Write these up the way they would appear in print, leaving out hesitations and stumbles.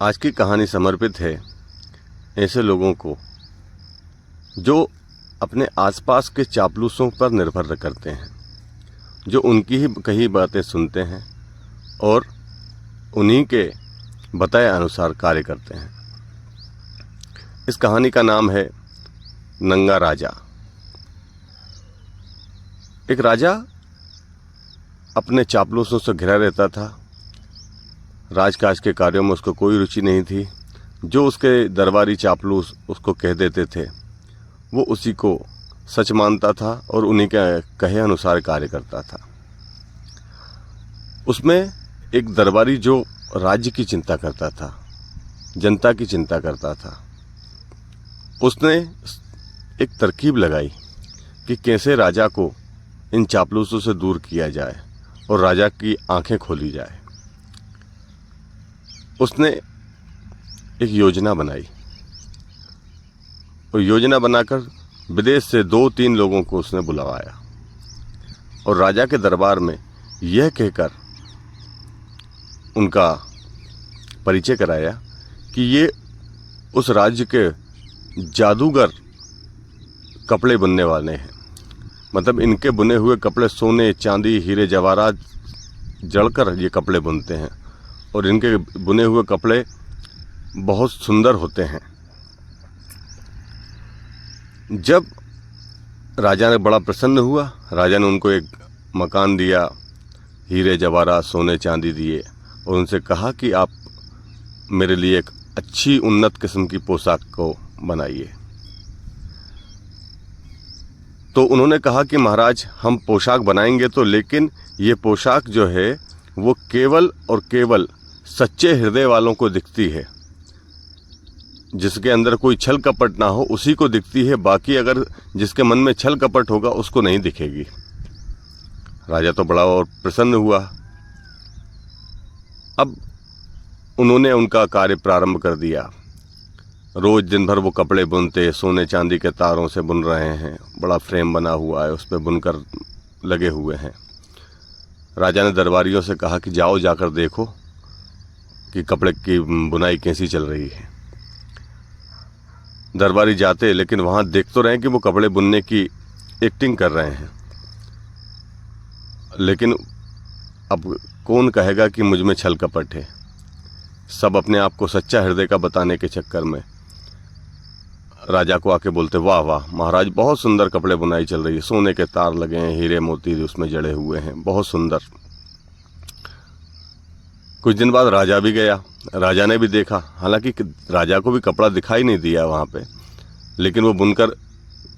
आज की कहानी समर्पित है ऐसे लोगों को जो अपने आसपास के चापलूसों पर निर्भर करते हैं, जो उनकी ही कही बातें सुनते हैं और उन्हीं के बताए अनुसार कार्य करते हैं। इस कहानी का नाम है नंगा राजा। एक राजा अपने चापलूसों से घिरा रहता था। राजकाज के कार्यों में उसको कोई रुचि नहीं थी। जो उसके दरबारी चापलूस उसको कह देते थे वो उसी को सच मानता था और उन्हीं के कहे अनुसार कार्य करता था। उसमें एक दरबारी जो राज्य की चिंता करता था, जनता की चिंता करता था, उसने एक तरकीब लगाई कि कैसे राजा को इन चापलूसों से दूर किया जाए और राजा की आंखें खोली जाए। उसने एक योजना बनाई और योजना बनाकर विदेश से 2-3 लोगों को उसने बुलवाया और राजा के दरबार में यह कहकर उनका परिचय कराया कि ये उस राज्य के जादूगर कपड़े बुनने वाले हैं। मतलब इनके बुने हुए कपड़े सोने, चांदी, हीरे जवाहरात जड़कर ये कपड़े बुनते हैं और इनके बुने हुए कपड़े बहुत सुंदर होते हैं। जब राजा ने बड़ा प्रसन्न हुआ, राजा ने उनको एक मकान दिया, हीरे जवाहरात, सोने चांदी दिए और उनसे कहा कि आप मेरे लिए एक अच्छी उन्नत किस्म की पोशाक को बनाइए। तो उन्होंने कहा कि महाराज हम पोशाक बनाएंगे तो, लेकिन ये पोशाक जो है वो केवल और केवल सच्चे हृदय वालों को दिखती है, जिसके अंदर कोई छल कपट ना हो उसी को दिखती है। बाकी अगर जिसके मन में छल कपट होगा उसको नहीं दिखेगी। राजा तो बड़ा और प्रसन्न हुआ। अब उन्होंने उनका कार्य प्रारंभ कर दिया। रोज दिन भर वो कपड़े बुनते, सोने चांदी के तारों से बुन रहे हैं। बड़ा फ्रेम बना हुआ है, उस पर बुनकर लगे हुए हैं। राजा ने दरबारियों से कहा कि जाओ जाकर देखो कि कपड़े की बुनाई कैसी चल रही है। दरबारी जाते, लेकिन वहाँ देख तो रहे कि वो कपड़े बुनने की एक्टिंग कर रहे हैं, लेकिन अब कौन कहेगा कि मुझ में छल कपट है। सब अपने आप को सच्चा हृदय का बताने के चक्कर में राजा को आके बोलते, वाह वाह महाराज, बहुत सुंदर कपड़े बुनाई चल रही है, सोने के तार लगे हैं, हीरे मोती उसमें जड़े हुए हैं, बहुत सुंदर। कुछ दिन बाद राजा भी गया। राजा ने भी देखा, हालांकि राजा को भी कपड़ा दिखाई नहीं दिया वहाँ पे, लेकिन वो बुनकर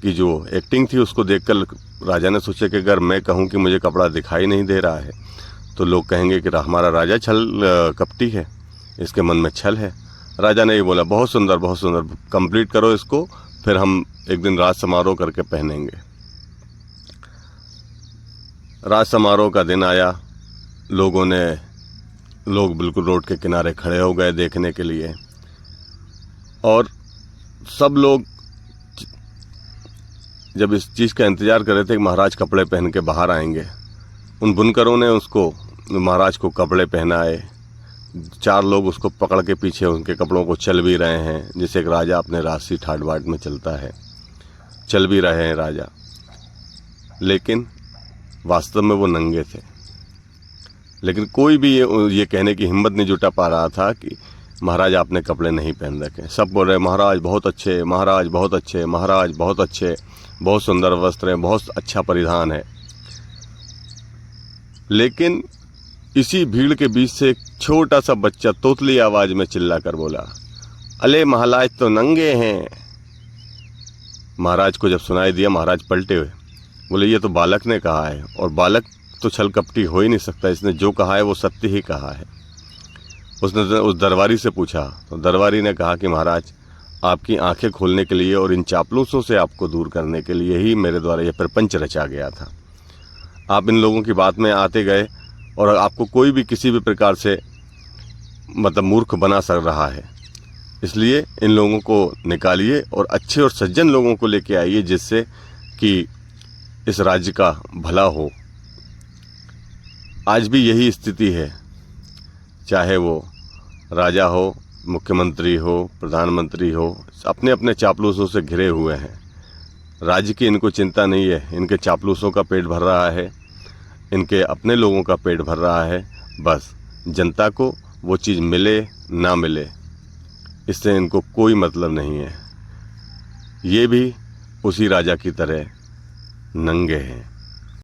की जो एक्टिंग थी उसको देखकर राजा ने सोचा कि अगर मैं कहूँ कि मुझे कपड़ा दिखाई नहीं दे रहा है तो लोग कहेंगे कि हमारा राजा छल कपटी है, इसके मन में छल है। राजा ने ये बोला, बहुत सुंदर बहुत सुंदर, कंप्लीट करो इसको, फिर हम एक दिन राज समारोह करके पहनेंगे। राज समारोह का दिन आया। लोग बिल्कुल रोड के किनारे खड़े हो गए देखने के लिए और सब लोग जब इस चीज़ का इंतज़ार कर रहे थे कि महाराज कपड़े पहन के बाहर आएंगे, उन बुनकरों ने उसको महाराज को कपड़े पहनाए। 4 लोग उसको पकड़ के पीछे उनके कपड़ों को चल भी रहे हैं, जैसे एक राजा अपने राजसी ठाट बाट में चलता है, चल भी रहे हैं राजा, लेकिन वास्तव में वो नंगे थे। लेकिन कोई भी ये कहने की हिम्मत नहीं जुटा पा रहा था कि महाराज आपने कपड़े नहीं पहन रखे। सब बोल रहे, महाराज बहुत अच्छे, महाराज बहुत अच्छे, महाराज बहुत अच्छे, बहुत सुंदर वस्त्र हैं, बहुत अच्छा परिधान है। लेकिन इसी भीड़ के बीच से एक छोटा सा बच्चा तोतली आवाज में चिल्ला कर बोला, अले महाराज तो नंगे हैं। महाराज को जब सुनाई दिया, महाराज पलटे हुए, बोले ये तो बालक ने कहा है, और बालक तो छल कपटी हो ही नहीं सकता, इसने जो कहा है वो सत्य ही कहा है। उसने उस दरबारी से पूछा तो दरबारी ने कहा कि महाराज आपकी आंखें खोलने के लिए और इन चापलूसों से आपको दूर करने के लिए ही मेरे द्वारा यह प्रपंच रचा गया था। आप इन लोगों की बात में आते गए और आपको कोई भी किसी भी प्रकार से मतलब मूर्ख बना सक रहा है, इसलिए इन लोगों को निकालिए और अच्छे और सज्जन लोगों को लेके आइए, जिससे कि इस राज्य का भला हो। आज भी यही स्थिति है, चाहे वो राजा हो, मुख्यमंत्री हो, प्रधानमंत्री हो, अपने अपने चापलूसों से घिरे हुए हैं। राज्य की इनको चिंता नहीं है, इनके चापलूसों का पेट भर रहा है, इनके अपने लोगों का पेट भर रहा है। बस जनता को वो चीज़ मिले ना मिले, इससे इनको कोई मतलब नहीं है। ये भी उसी राजा की तरह नंगे हैं।